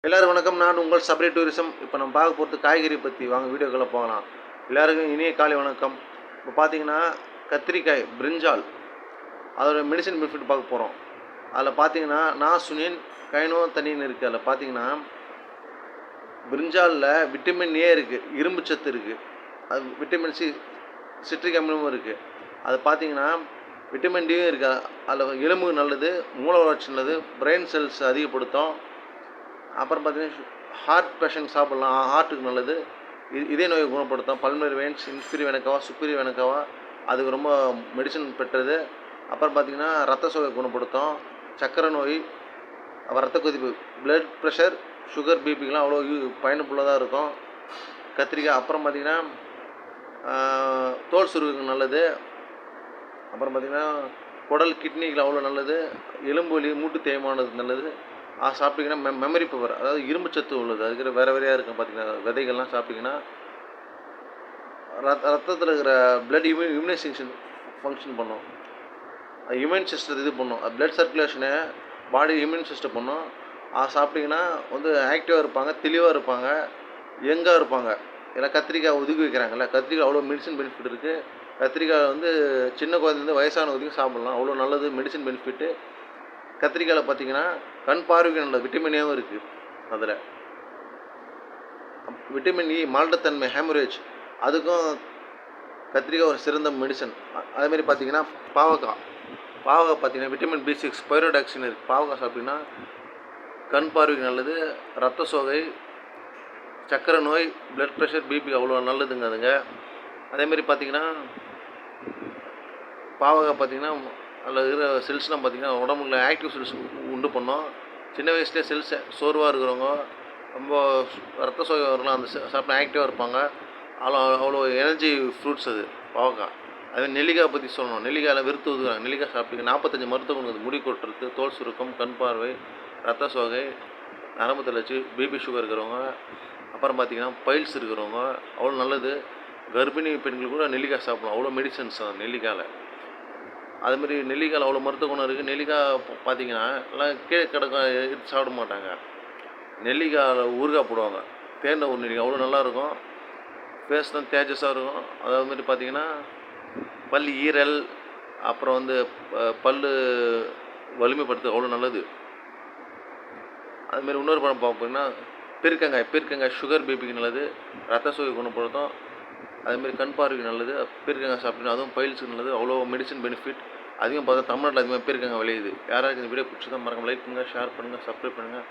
எல்லாரும் வணக்கம். நான் உங்கள் சபரி டூரிசம். இப்போ நம்ம பார்க்க போகிறது காய்கறி பற்றி. வாங்க வீடியோக்குள்ளே போகலாம். எல்லாருக்கும் இனிய காலை வணக்கம். இப்போ பார்த்தீங்கன்னா கத்திரிக்காய், பிரிஞ்சால், அதோட மெடிசன் பெனிஃபிட் பார்க்க போகிறோம். அதில் பார்த்தீங்கன்னா நாசுனின், கைனோதனின் இருக்குது. அதில் பார்த்தீங்கன்னா பிரிஞ்சாலில் விட்டமின் ஏ இருக்குது, இரும்பு சத்து இருக்குது, அது விட்டமின் சி, சிட்ரிக் அமிலமும் இருக்குது. அது பார்த்தீங்கன்னா விட்டமின் டியும் இருக்குது. அதில் எலும்புக்கு நல்லது, மூளை வளர்ச்சி நல்லது, பிரெயின் செல்ஸ் அதிகப்படுத்தும். அப்புறம் பார்த்தீங்கன்னா ஹார்ட் பேஷண்ட் சாப்பிட்லாம், ஹார்ட்டுக்கு நல்லது. இதய நோயை குணப்படுத்தும். பல்மனரி வெயின்ஸ், இன்ஃபீரியர் வெனக்கவா, சுப்பீரியர் வெனக்கவா, அதுக்கு ரொம்ப மெடிசன் பெற்றது. அப்புறம் பார்த்திங்கன்னா ரத்த சோகை குணப்படுத்தும், சக்கரை நோய், அப்புறம் ரத்த கொதிப்பு, பிளட் ப்ரெஷர், சுகர், பிபிக்கெலாம் அவ்வளோ பயனுள்ளதாக இருக்கும் கத்திரிக்காய். அப்புறம் பார்த்திங்கன்னா தோல் சுருவுக்கு நல்லது. அப்புறம் பார்த்திங்கன்னா குடல், கிட்னிக்கு அவ்வளோ நல்லது. எலும்பு வலி, மூட்டு தேய்மானதுக்கு நல்லது. சாப்பிட்டிங்கன்னா மெமரி பவர், அதாவது இரும்பு சத்து உள்ளது. அதுக்கு வேறு வேறையாக இருக்கும். பார்த்திங்கன்னா விதைகள்லாம் சாப்பிட்டிங்கன்னா ரத்தத்தில் இருக்கிற பிளட் இம்யூனைசேஷன் ஃபங்க்ஷன் பண்ணும். இம்யூன் சிஸ்டத்தை இது பண்ணும். பிளட் சர்க்குலேஷனை பாடி இம்யூன் சிஸ்டம் பண்ணும். சாப்பிட்டிங்கன்னா வந்து ஆக்டிவாக இருப்பாங்க, தெளிவாக இருப்பாங்க, யங்காக இருப்பாங்க. ஏன்னா கத்திரிக்காய் ஒதுக்கி வைக்கிறாங்கல்ல, கத்திரிக்காய் அவ்வளோ மெடிசன் பெனிஃபிட் இருக்குது. கத்திரிக்காய் வந்து சின்ன குழந்தைலேருந்து வயசான ஒதுக்கி சாப்பிட்லாம், அவ்வளோ நல்லது மெடிசன் பெனிஃபிட்டு. கத்திரிக்காயில் பார்த்தீங்கன்னா கண் பார்வைக்கு நல்லது, விட்டமின் ஏவும் இருக்குது. அதில் விட்டமின் இ, மால்டத்தன்மை, ஹேமரேஜ், அதுக்கும் கத்திரிக்காய் ஒரு சிறந்த மெடிசன். அதேமாதிரி பார்த்தீங்கன்னா பாவக்காய் பார்த்தீங்கன்னா விட்டமின் B6, பைரோடாக்சின் இருக்குது. பாவக்காய் சாப்பிட்டிங்கன்னா கண் பார்வைக்கு நல்லது, ரத்த சோகை, சக்கரை நோய், பிளட் ப்ரெஷர், பிபி அவ்வளோ நல்லதுங்க அதுங்க. அதேமாதிரி பார்த்தீங்கன்னா பாவக்காய் பார்த்தீங்கன்னா அதில் இருக்கிற செல்ஸ்லாம் பார்த்திங்கன்னா உடம்புல ஆக்டிவ் செல்ஸ் உண்டு பண்ணோம். சின்ன வயசுலேயே செல்ஸ் சோர்வாக இருக்கிறவங்க, ரொம்ப ரத்த சோகை வரலாம், அந்த சாப்பிட்டா ஆக்டிவாக இருப்பாங்க. அவ்வளோ எனர்ஜி ஃப்ரூட்ஸ் அது பாவக்காய். அதுமாதிரி நெல்லிக்காய் பற்றி சொல்லணும். நெல்லிக்காயில் வெறுத்து ஒதுக்குறாங்க. நெல்லிக்காய் சாப்பிட்டு 45 மருத்துவம் கொடுக்குது. முடி கொட்டுறது, தோல் சுருக்கம், கண் பார்வை, ரத்த சோகை, நரம்பு தளர்ச்சி, பிபி சுகர் இருக்கிறவங்க, அப்புறம் பார்த்திங்கன்னா பைல்ஸ் இருக்கிறவங்க அவ்வளோ நல்லது. கர்ப்பிணி பெண்கள் கூட நெல்லிக்காய் சாப்பிடலாம், அவ்வளோ மெடிசன்ஸ் நெல்லிக்காயில். அதுமாதிரி நெல்லிக்காயில் அவ்வளோ மருத்துவ குணம் இருக்குது. நெல்லிக்காய் பார்த்திங்கன்னா எல்லாம் கீழே கிடக்க எடுத்து சாப்பிட மாட்டாங்க. நெல்லிக்காயில் ஊறுகாய் போடுவாங்க. தேர்ந்த ஒரு நெல்லிக்காய் அவ்வளோ நல்லாயிருக்கும். ஃபேஸ்லாம் தேஜஸாக இருக்கும். அதேமாதிரி பார்த்திங்கன்னா பல் ஈரல், அப்புறம் வந்து பல் வலிமைப்படுத்து அவ்வளோ நல்லது. அதுமாரி இன்னொரு பழம் பார்ப்போம்னா பீர்க்கங்காய் சுகர், பிபிக்கு நல்லது, ரத்த சோகை குணப்படுத்தும். அதுமாரி கண் பார்வைக்கு நல்லது. பீர்க்கங்காய் சாப்பிட்டீங்கன்னா அதுவும் பைல்ஸுக்கு நல்லது, அவ்வளோ மெடிசன் பெனிஃபிட். அதிகம் பார்த்தா தமிழ்நாட்டில் அதிகமாக பீர்க்கங்காய் விளையுது. யாராவது இந்த வீடியோ பிடிச்சதான் மறக்காம லைக் பண்ணுங்கள், ஷேர் பண்ணுங்கள், சப்ஸ்கிரைப் பண்ணுங்கள்.